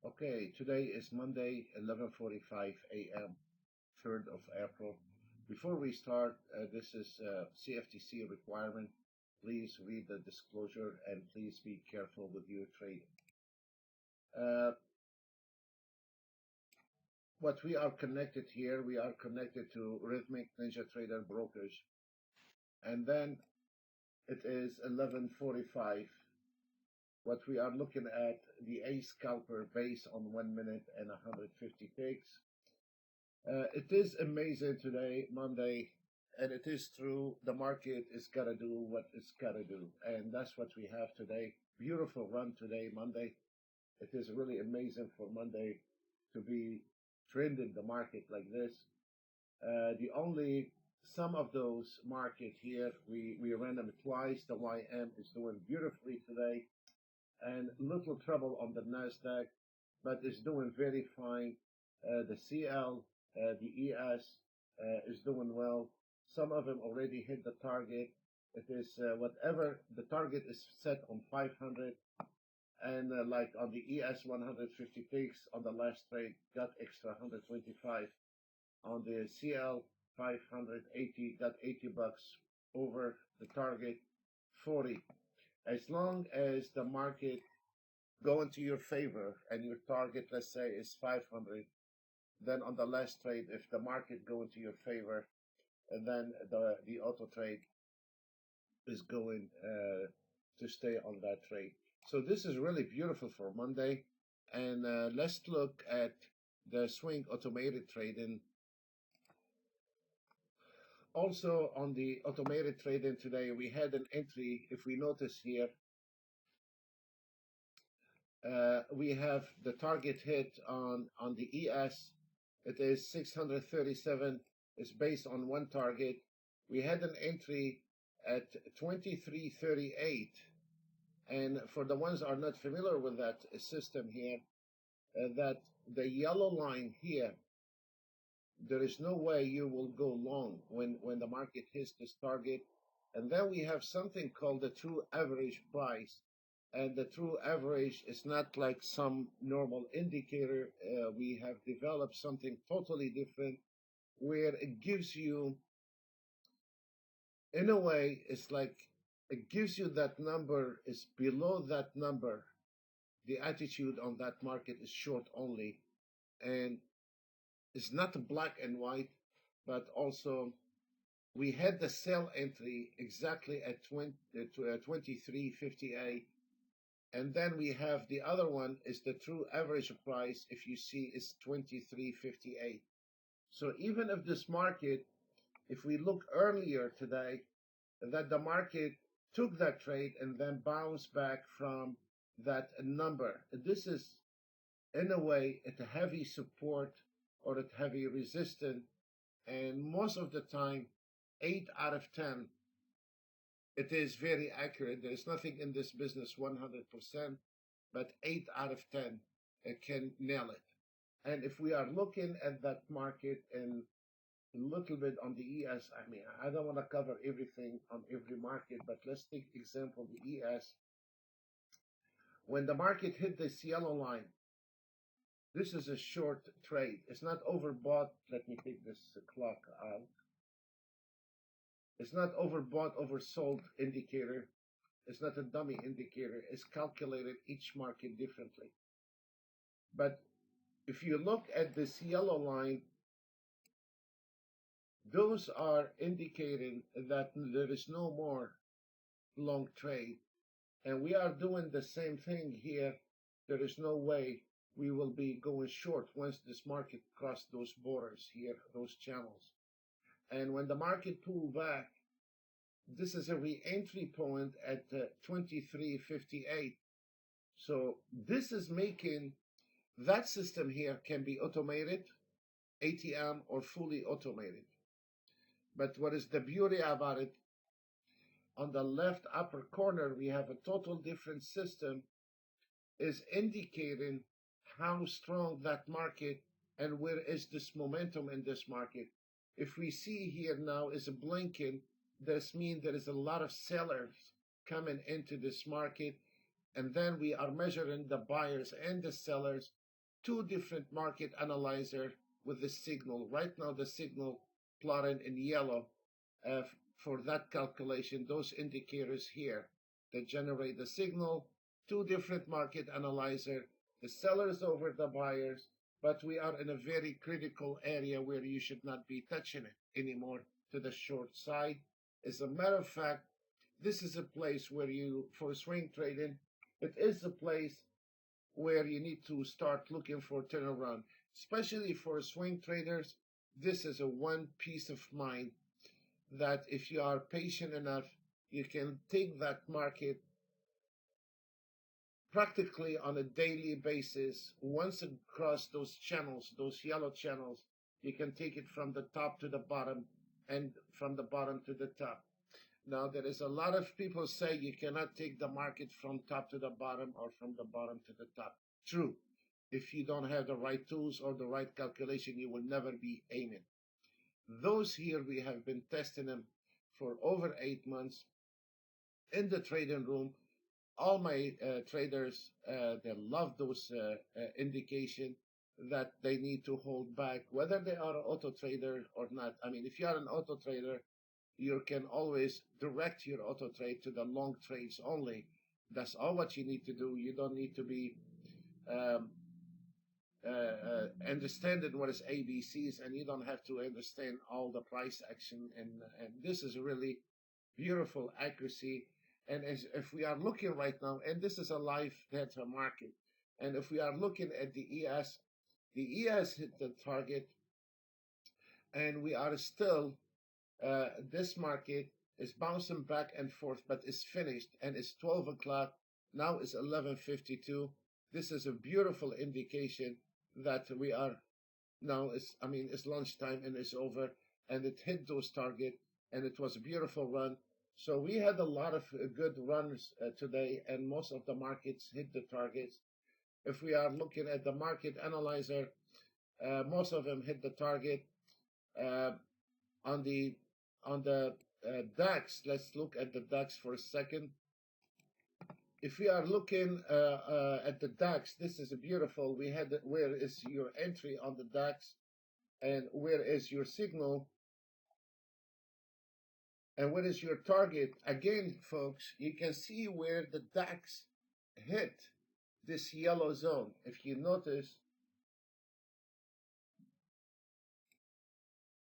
Okay, today is Monday, 11:45 a.m., 3rd of April. Before we start, this is CFTC requirement. Please read the disclosure and please be careful with your trading. Uh, what we are connected here, we are connected to Rhythmic NinjaTrader brokerage, and then it is 11:45. What we are looking at the A scalper based on 1 minute and 150 ticks. It is amazing today, Monday, and it is true. The market is gotta do what it's gotta do, and that's what we have today. Beautiful run today, Monday. It is really amazing for Monday to be trending the market like this. The only some of those market here we ran them twice. The YM is doing beautifully today, and little trouble on the Nasdaq, but it's doing very fine. The CL, the ES is doing well. Some of them already hit the target. It is whatever the target is set on 500, and like on the ES 150 ticks on the last trade got extra 125. On the CL 580 got $80 over the target 40. As long as the market go into your favor and your target, let's say, is 500, then on the last trade, if the market go into your favor, and then the auto trade is going to stay on that trade. So this is really beautiful for Monday. And let's look at the swing automated trading. Also on the automated trading today, we had an entry. If we notice here, we have the target hit on the ES. It is 637. It's based on one target. We had an entry at 2338. And for the ones are not familiar with that system here, that the yellow line here, there is no way you will go long when the market hits this target. And then we have something called the true average price. And the true average is not like some normal indicator. We have developed something totally different where it gives you, in a way, it's like it gives you that number is below that number. The attitude on that market is short only. And it's not black and white, but also we had the sell entry exactly at 2358. And then we have the other one is the true average price, if you see, is 2358. So even if this market, if we look earlier today, that the market took that trade and then bounced back from that number. This is, in a way, at a heavy support or at heavy resistance. And most of the time, 8 out of 10, it is very accurate. There's nothing in this business 100%, but 8 out of 10 can nail it. And if we are looking at that market and a little bit on the ES, I mean, I don't want to cover everything on every market, but let's take example the ES. When the market hit this yellow line, this is a short trade. It's not overbought. Let me take this clock out. It's not overbought, oversold indicator. It's not a dummy indicator. It's calculated each market differently. But if you look at this yellow line, those are indicating that there is no more long trade. And we are doing the same thing here. There is no way we will be going short once this market crossed those borders here, those channels. And when the market pull back, this is a re-entry point at 2358. So this is making that system here can be automated, ATM, or fully automated. But what is the beauty about it? On the left upper corner, we have a total different system is indicating how strong that market and where is this momentum in this market. If we see here now is a blinking, this means there is a lot of sellers coming into this market, and then we are measuring the buyers and the sellers. two different market analyzer with the signal. Right now, the signal plotted in yellow uh, for that calculation, those indicators here that generate the signal, two different market analyzer, the sellers over the buyers, but we are in a very critical area where you should not be touching it anymore to the short side. As a matter of fact, this is a place where you, for swing trading, it is a place where you need to start looking for turnaround, especially for swing traders. This is a one peace of mind that if you are patient enough, you can take that market practically on a daily basis. Once across those channels, those yellow channels, you can take it from the top to the bottom and from the bottom to the top. Now, there is a lot of people say you cannot take the market from top to the bottom or from the bottom to the top. True. If you don't have the right tools or the right calculation, you will never be aiming. Those here, we have been testing them for over 8 months in the trading room. All my traders, they love those indication that they need to hold back, whether they are an auto trader or not. I mean, if you are an auto trader, you can always direct your auto trade to the long trades only. That's all what you need to do. You don't need to be um, understanding what is ABCs, and you don't have to understand all the price action. And this is really beautiful accuracy. And if we are looking right now, and this is a live data market, and if we are looking at the ES hit the target, and we are still, this market is bouncing back and forth, but it's finished, and it's 12 o'clock. Now it's 11:52. This is a beautiful indication that we are now, it's lunchtime and it's over, and it hit those target, and it was a beautiful run. So we had a lot of good runs today, and most of the markets hit the targets. If we are looking at the market analyzer, most of them hit the target. Uh, on the DAX, let's look at the DAX for a second. If we are looking at the DAX, this is a beautiful. We had where is your entry on the DAX, and where is your signal, and what is your target? Again, folks, you can see where the DAX hit this yellow zone. If you notice,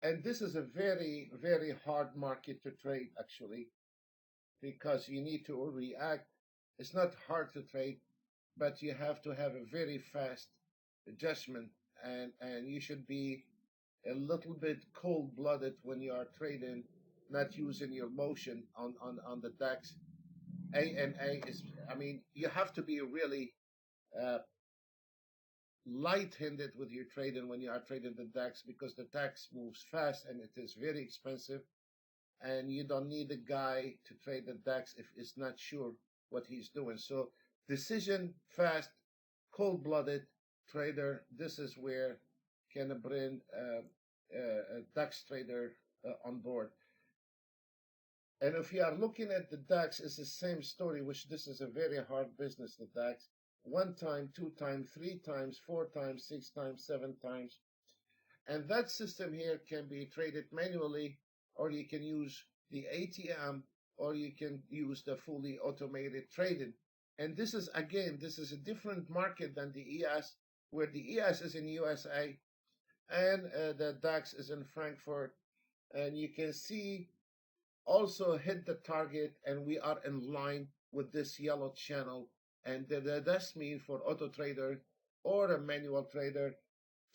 and this is a very, very hard market to trade, actually, because you need to react. It's not hard to trade, but you have to have a very fast adjustment, and you should be a little bit cold-blooded when you are trading, not using your motion on the DAX. ANA is, I mean, you have to be really uh, light-handed with your trading when you are trading the DAX, because the DAX moves fast and it is very expensive, and you don't need a guy to trade the DAX if it's not sure what he's doing. So decision fast, cold-blooded trader, this is where can bring a DAX trader on board. And if you are looking at the DAX, it's the same story, which this is a very hard business, the DAX. 1 time, 2 times, 3 times, 4 times, 6 times, 7 times. And that system here can be traded manually, or you can use the ATM, or you can use the fully automated trading. And this is, again, this is a different market than the ES, where the ES is in USA and the DAX is in Frankfurt. And you can see also hit the target, and we are in line with this yellow channel. And that's mean for auto trader or a manual trader.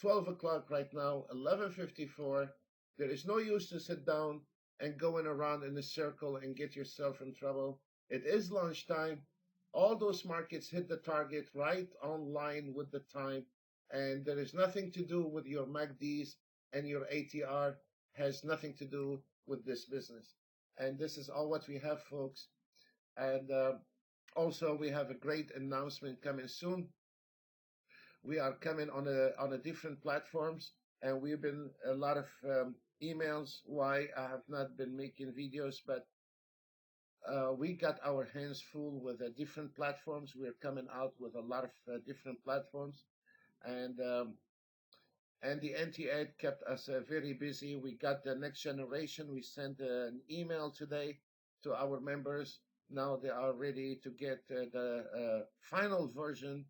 12 o'clock right now, 11:54. There is no use to sit down and going around in a circle and get yourself in trouble. It is lunchtime. All those markets hit the target right on line with the time, and there is nothing to do with your MACDs, and your ATR has nothing to do with this business. And this is all what we have, folks. And also, we have a great announcement coming soon. We are coming on a different platforms, and we've been a lot of emails why I have not been making videos, but we got our hands full with different platforms. We're coming out with a lot of different platforms, and the NT8 kept us very busy. We got the next generation. We sent an email today to our members. Now they are ready to get the final version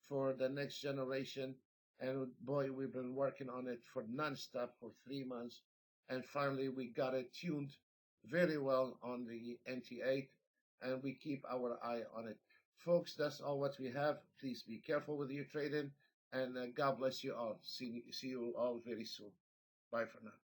for the next generation. And boy, we've been working on it for nonstop for 3 months. And finally, we got it tuned very well on the NT8, and we keep our eye on it. Folks, that's all what we have. Please be careful with your trading, and God bless you all. See you all very soon. Bye for now.